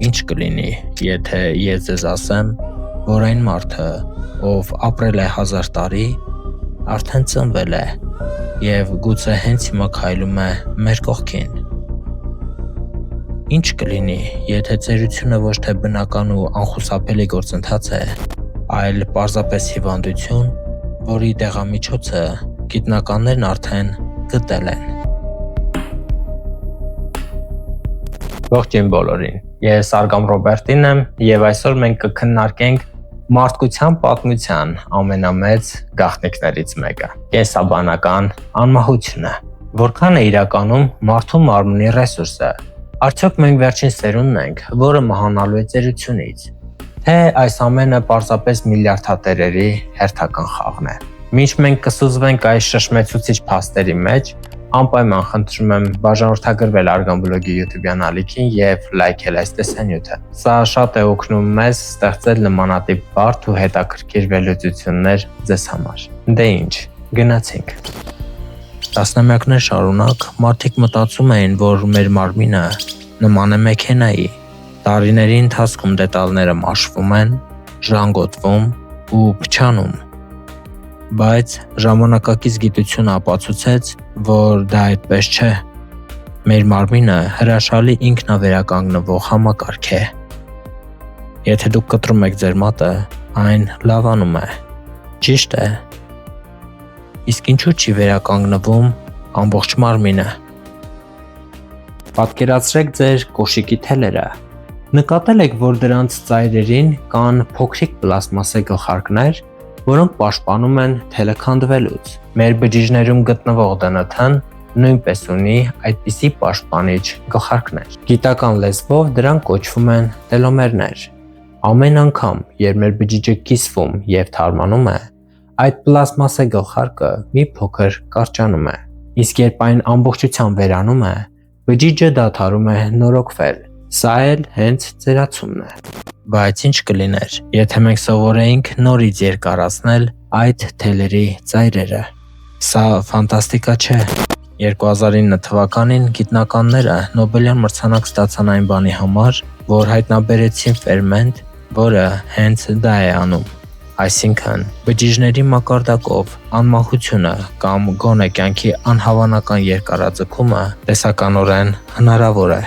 Ինչ կլինի, եթե ես ձեզ ասեմ, որ այն մարդը, ով ապրել է 1000 տարի, արդեն ծնվել է և գուցե հենց հիմա քայլում է մեր կողքին։ Ինչ կլինի, եթե ծերությունը ոչ թե բնական ու անխուսափելի գործընթաց է, այլ պարզապես հիվանդություն, որի դեղամիջոցը գիտնականներն արդեն գտել են։ Ողջույն բոլորին, ես Արգամ Ռոբերտին եմ և այսօր մենք կքննարկենք մարդկության պատմության ամենամեծ գաղտնիքներից մեկը՝ կենսաբանական անմահությունը։ Որքան է իրականում մարդու մարմնի ռեսուրսը։ Արդյոք մենք վերջին սերունդն ենք, որը մահանալու է ծերությունից, թե այս ամենը պարզապես միլիարդատերերի հերթական խաղն է։ Մինչ մենք կսուզվենք այս շշմեցուցիչ փաստերի մեջ, անպայման խնդրում եմ բաժանորդագրվել Արգամ բլոգի YouTube-յան ալիքին և լայքել այս տեսանյութը։ Սա շատ է օգնում մեզ ստեղծել նմանատիպ բարդ ու հետաքրքիր վերլուծություններ ձեզ համար։ Դե ինչ, գնացինք։ Տասնամյակներ շարունակ մարդիկ մտածում էին, որ մեր մարմինը նման է մեքենայի։ Տարիների ընթացքում դետալները մաշվում են, ժանգոտվում ու փչանում։ Բայց ժամանակակից գիտությունը ապացուցեց, որ դա այդպես չէ։ Մեր մարմինը հրաշալի ինքնավերականգնվող համակարգ է։ Եթե դուք կտրում եք ձեր մատը, այն լավանում է։ Ճիշտ է։ Իսկ ինչու չի վերականգնվում ամբողջ մարմինը։ Պատկերացրեք ձեր կոշիկի թելերը։ Նկատել եք, որ դրանց ծայրերին կան փոքրիկ պլաստմասե գլխարկներ, որոնք պաշտպանում են թելը քանդվելուց։ Մեր բջիջներում գտնվող ԴՆԹ-ն նույնպես ունի այդպիսի պաշտպանիչ գլխարկներ։ Գիտական լեզվով դրանք կոչվում են տելոմերներ։ Ամեն անգամ, երբ մեր բջիջը կիսվում և թարմանում է, այդ պլաստմասե գլխարկը մի փոքր կարճանում է։ Իսկ երբ այն ամբողջությամբ վերանում է, բջիջը դադարում է նորոգվել։ Սա էլ հենց ծերացումն է։ Բայց ինչ կլիներ, եթե մենք սովորեինք նորից երկարացնել այդ թելերի ծայրերը։ Սա ֆանտաստիկա չէ։ 2009 թվականին գիտնականները Նոբելյան մրցանակ ստացան այն բանի համար, որ հայտնաբերեցին ֆերմենտ, որը հենց դա է անում։ Այսինքն, բջիջների մակարդակով անմահությունը կամ գոնե կյանքի անհավանական երկարաձգումը տեսականորեն հնարավոր է։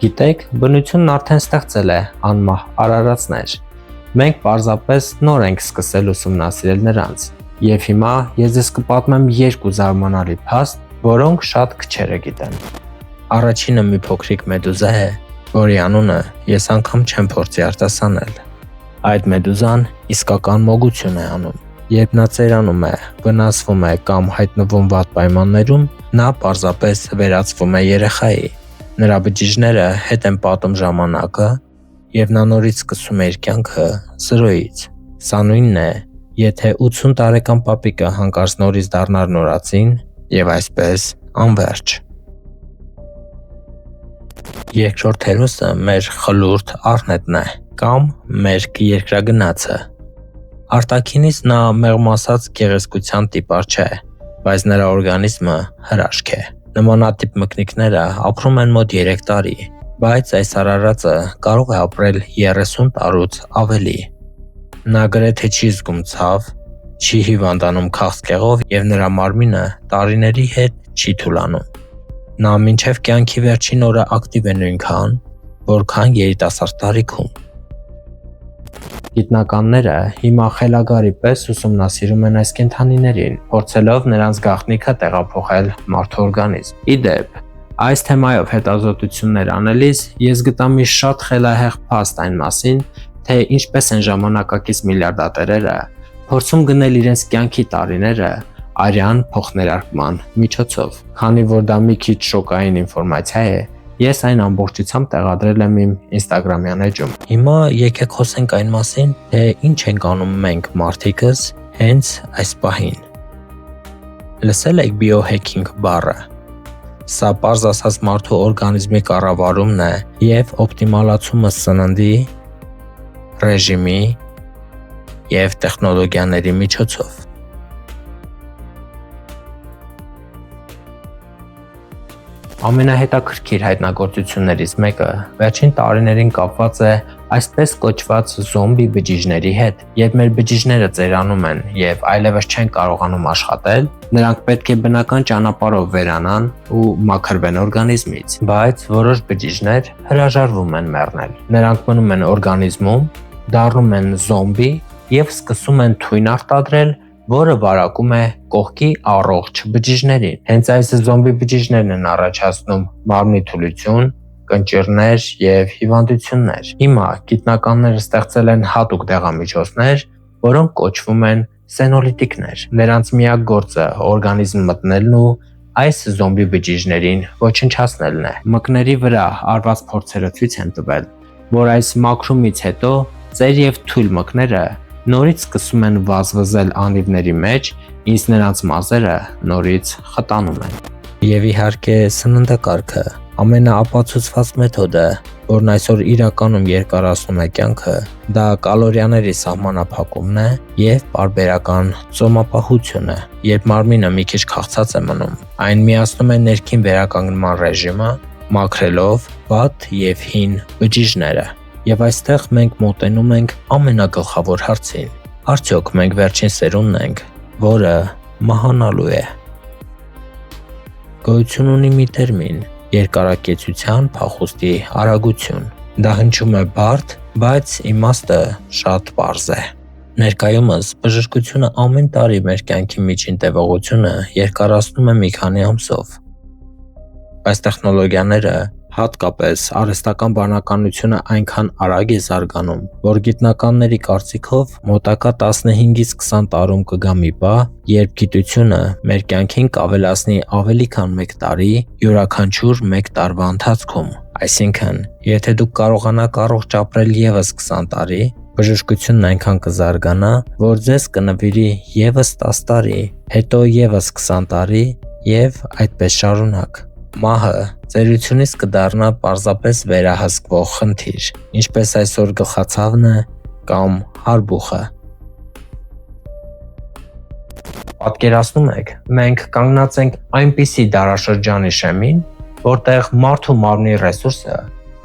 Գիտեք, բնությունն արդեն ստեղծել է անմահ արարածներ։ Մենք պարզապես նոր ենք սկսել ուսումնասիրել նրանց։ Եվ հիմա ես ձեզ կպատմեմ երկու զարմանալի փաստ, որոնք շատ քչերը գիտեն։ Առաջինը մի փոքրիկ մեդուզա է, որի անունը ես անգամ չեմ փորձի արտասանել։ Այդ մեդուզան իսկական մոգություն է անում։ Երբ նա ծերանում է, վնասվում է կամ հայտնվում վատ պայմաններում, նա պարզապես վերածվում է երեխայի։ Նրա բջիջները հետ են պատում ժամանակը, և նա նորից սկսում է իր կյանքը զրոյից։ Սա նույնն է, եթե 80 տարեկան պապիկը հանկարծ նորից դառնար նորածին և այսպես անվերջ։ Երկրորդ հերոսը մեր խլուրդ առնետն է կամ մերկ երկրագնացը։ Արտաքինից նա մեղմ ասած գեղեցկության տիպար չէ, բայց նրա օրգանիզմը հրաշք է։ Նմանատիպ մկնիկները ապրում են մոտ 3 տարի, բայց այս արարածը կարող է ապրել 30 տարուց ավելի։ Նա գրեթե չի զգում ցավ, չի հիվանդանում քաղցկեղով և նրա մարմինը տարիների հետ չի թուլանում։ Նա մինչև կյանքի վերջին օրը ակտիվ է նույնքան, որքան երիտասարդ տարիքում։ Գիտնականները հիմա խելագարի պես ուսումնասիրում են այս կենդանիներին, փորձելով նրանց գաղտնիքը տեղափոխել մարդու օրգանիզմ։ Ի դեպ, այս թեմայով հետազոտություններ անելիս ես գտա մի շատ խելահեղ փաստ այն մասին, թե ինչպես են ժամանակակից միլիարդատերերը փորձում գնել իրենց կյանքի տարիները արյան փոխներարկման միջոցով։ Քանի որ դա մի քիչ շոկային ինֆորմացիա է, ես այն ամբողջությամբ տեղադրել եմ իմ Instagram-յան էջում։ Հիմա եկեք խոսենք այն մասին, թե ինչ ենք անում մենք մարդիկս հենց այս պահին։ Լսել եք biohacking բառը։ Սա պարզ ասած մարդու օրգանիզմի կառավարումն է և օպտիմալացումը սննդի, ռեժիմի և տեխնոլոգիաների միջոցով։ Ամենահետաքրքիր հայտնագործություններից մեկը վերջին տարիներին կապված է այսպես կոչված զոմբի բջիջների հետ։ Երբ մեր բջիջները ծերանում են եւ այլևս չեն կարողանում աշխատել, նրանք պետք է բնական ճանապարհով վերանան ու մաքրվեն օրգանիզմից, բայց որոշ բջիջներ հրաժարվում են մեռնել։ Նրանք մնում են օրգանիզմում, դառնում են զոմբի եւ սկսում են թույն արտադրել, որը վարակում է կողքի առողջ բջիջներին։ Հենց այս զոմբի բջիջներն են առաջացնում մարմնի թուլություն, կնճիռներ եւ հիվանդություններ։ Հիմա գիտնականները ստեղծել են հատուկ դեղամիջոցներ, որոնք կոչվում են սենոլիտիկներ։ Նրանց միակ գործը օրգանիզմ մտնելն ու այս զոմբի բջիջներին ոչնչացնելն է։ Մկների վրա արված փորձերը ցույց են տվել, որ այս մաքրումից հետո ծեր եւ թույլ մկները նորից սկսում են վազվզել անիվների մեջ, իսկ նրանց մազերը նորից խտանում են։ Եվ իհարկե սննդակարգը ամենաապացուցված մեթոդը, որն այսօր իրականում երկարացնում է կյանքը, դա կալորիաների սահմանափակումն է եւ պարբերական ծոմապահությունը։ Երբ մարմինը մի քիչ քաղցած է մնում, այն միացնում է ներքին վերականգնման ռեժիմը, մաքրելով վատ եւ հին բջիջները։ Եվ այստեղ մենք մոտենում ենք ամենագլխավոր հարցին. արդյոք մենք վերջին սերունդն ենք, որը մահանալու է։ Գոյություն ունի մի տերմին՝ երկարակեցության փախուստի արագություն։ Դա հնչում է բարդ, բայց իմաստը շատ պարզ է։ Ներկայումս բժշկությունը ամեն տարի մեր կյանքի միջին տևողությունը երկարացնում է մի քանի ամսով։ Բայց տեխնոլոգիաները, հատկապես արհեստական բանականությունը այնքան արագ է զարգանում, որ գիտնականների կարծիքով մոտակա 15-ից 20 տարում կգա մի պահ, երբ գիտությունը մեր կյանքին կավելացնի ավելի քան 1 տարի յուրաքանչյուր 1 տարվա ընթացքում։ Այսինքն, եթե դուք կարողանաք առողջ ապրել եւս 20 տարի, բժշկությունն այնքան կզարգանա, որ ձեզ կնվիրի եւս 10 տարի, հետո եւս 20 տարի եւ այդպես շարունակ։ Մահը ծերությունից կդառնա պարզապես վերահսկվող խնդիր, ինչպես այսօր գլխացավն է կամ հարբուխը։ Պատկերացնում եք, մենք կանգնած ենք այնպիսի դարաշրջանի շեմին, որտեղ մարդու մարմնի ռեսուրսը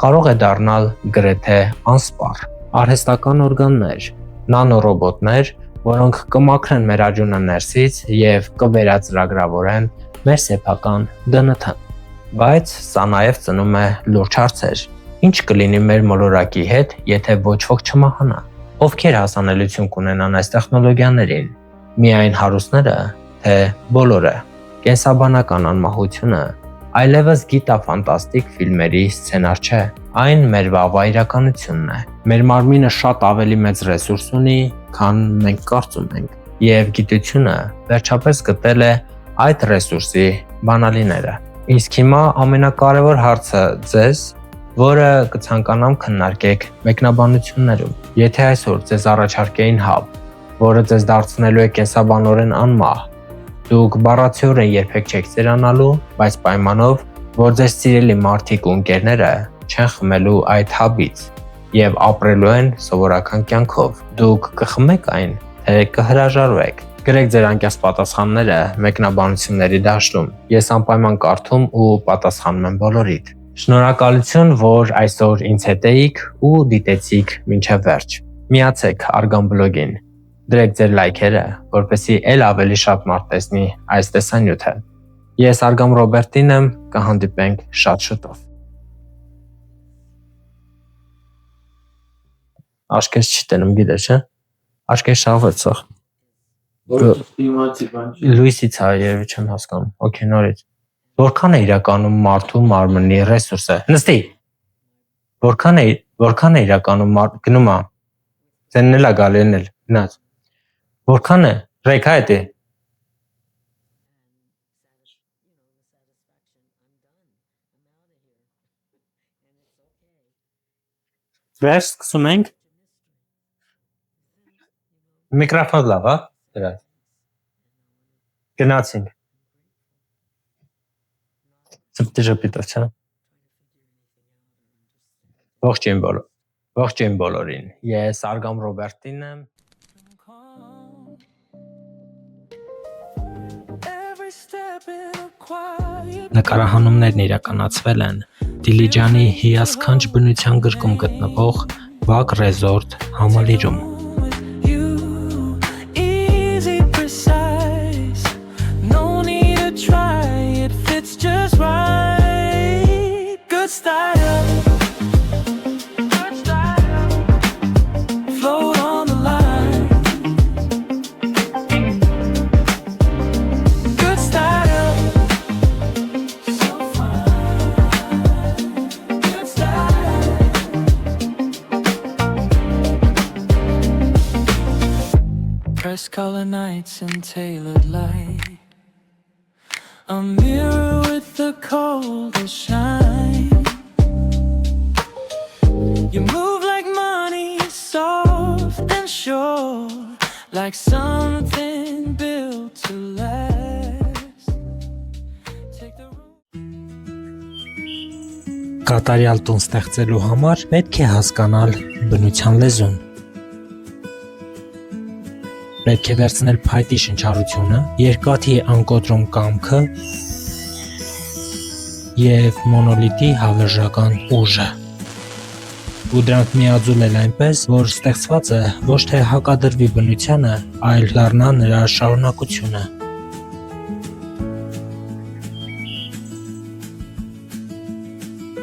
կարող է դառնալ գրեթե անսպառ։ Արհեստական օրգաններ, նանորոբոտներ, որոնք կմաքրեն մեր աջունը ներսից եւ կվերածրագրավորեն մեր սեփական ԴՆԹ-ն։ Բայց սա նաև ծնում է լուրջ հարցեր։ Ինչ կլինի մեր մոլորակի հետ, եթե ոչ ոք չմահանա։ Ովքեր հասանելիություն կունենան այս տեխնոլոգիաներին։ Միայն հարուստները, թե բոլորը։ Կենսաբանական անմահությունը այլևս գիտաֆանտաստիկ ֆիլմերի սցենար չէ։ Այն մեր վաղվա իրականությունն է։ Մեր մարմինը շատ ավելի մեծ ռեսուրս ունի, քան մենք կարծում ենք, եւ գիտությունը վերջապես գտել է այդ ռեսուրսի բանալիները։ Իսկ հիմա ամենակարևոր հարցը ձեզ, որը կցանկանամ քննարկեք մեկնաբանություններում։ Եթե այսօր ձեզ առաջարկեին հաբ, որը ձեզ դարձնելու է կենսաբանորեն անմահ, դուք բառացիորեն երբեք չեք ծերանալու, բայց պայմանով, որ ձեզ սիրելի մարդիկ ու ընկերները չեն խմելու այդ հաբից եւ ապրելու են սովորական կյանքով, դուք կխմեք այն, թե կհրաժարվեք։ Գրեք ձեր անկեղծ պատասխանները մեկնաբանությունների դաշտում։ Ես անպայման կարդում ու պատասխանում եմ բոլորիդ։ Շնորհակալություն, որ այսօր ինձ հետ էիք ու դիտեցիք մինչև վերջ։ Միացեք Արգամ բլոգին։ Դրեք ձեր լայքերը, որպեսզի ել ավելի շատ մարդ տեսնի այս տեսանյութը։ Ես Արգամ Ռոբերտին եմ, կհանդիպենք շատ շուտով։ Աշկես չի տենում, գիտես, չէ՞։ Աշկես շավեցող։ Լուիսից է երևի չեմ հասկանում։ Okay, նորից։ Որքան է իրականում մարդու մարմնի ռեսուրսը։ Նստի։ Որքան է իրականում գնում է։ Ձենն է գալի էնել, գնաց։ Որքան է։ Ռեքա է դե։ Վերջ սկսում ենք։ Միկրոֆոն լավ, հա։ Դրա։ Գնացինք։ Սպտիժապիտով, չէ։ Ողջույն բոլորին։ Ես Արգամ Ռոբերտին եմ։ Every step in a quiet Նկարահանումներն իրականացվել են Դիլիջանի հիասքանչ բնության գրկում գտնվող Վակ Ռեզորտ համալիրում։ Color nights and tailored light, a mirror with the coldest shine. You move like money, soft and sure, like something built to last. Take the Կատարյալ տուն ստեղծելու համար պետք է հասկանալ բնության լեզուն։ Պետք է վերցնել փայտի շնչառությունը, երկաթի անկոտրում կամքը և մոնոլիթի հավերժական ուժը։ Ու դրանք միաձուլել այնպես, որ ստեղծվածը ոչ թե հակադրվի բնությանը, այլ դառնա նրա շարունակությունը։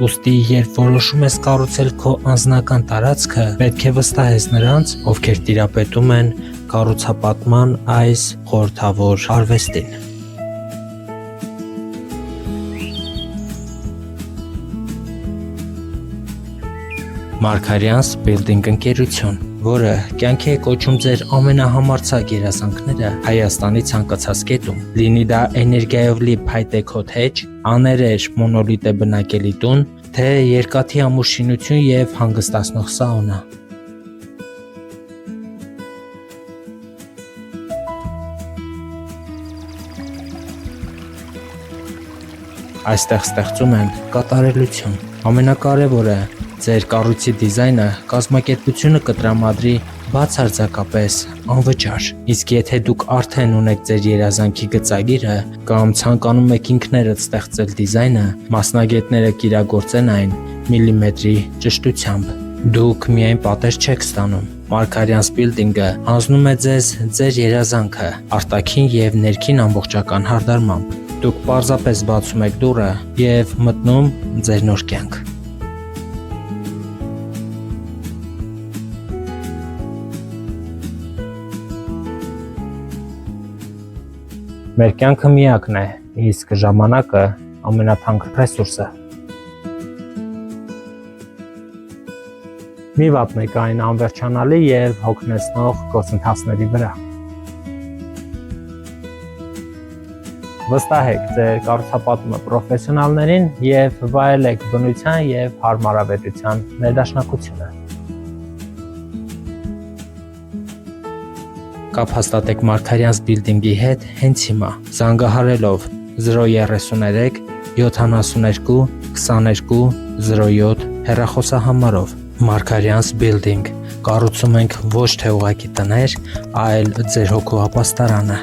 Ուստի, երբ որոշում ես կառուցել քո անձնական տարածքը, պետք է վստահես նրանց, ովքեր տիրապետում են կառուցապատման այս խորհրդավոր արվեստին։ Մարգարյանց Building ընկերություն, որը կյանքի է կոչում ձեր ամենահամարձակ երազանքները Հայաստանի ցանկացած կետում, լինի դա էներգիայով լի փայտե քոթեջ, աներեշ մոնոլիթ բնակելի տուն, թե երկաթի ամուր շինություն և հանգստացնող սաունա։ Այստեղ ստեղծում են կատարելություն։ Ամենակարևորը ձեր կառույցի դիզայնը կազմակերպությունը կտրամադրի բացարձակապես անվճար։ Իսկ եթե դուք արդեն ունեք ձեր երազանքի գծագիրը կամ ցանկանում եք ինքներդ ստեղծել դիզայնը, մասնագետները կիրագործեն այն միլիմետրի ճշտությամբ։ Դուք միայն պատեր չեք ստանում։ Մարգարյանց Building-ը հանձնում է ձեզ ձեր երազանքը արտաքին և ներքին ամբողջական հարդարմամբ։ Դուք պարզապես բացում եք դուռը և մտնում ձեր նոր կյանք։ Մեր կյանքը միակն է, իսկ ժամանակը ամենաթանկ ռեսուրսը։ Մի վատնեք այն անվերջանալի և հոգնեցնող գործընթացների վրա։ Վստահեք ձեր կառուցապատումը պրոֆեսիոնալներին և վայելեք բնության և հարմարավետության ներդաշնակությունը։ Կապ հաստատեք Մարգարյանց Building-ի հետ հենց հիմա, զանգահարելով 033 72 22 07 հեռախոսահամարով։ Մարգարյանց Building, կառուցում ենք ոչ թե ուղղակի տներ, այլ ձեր հոգու ապաստարանը։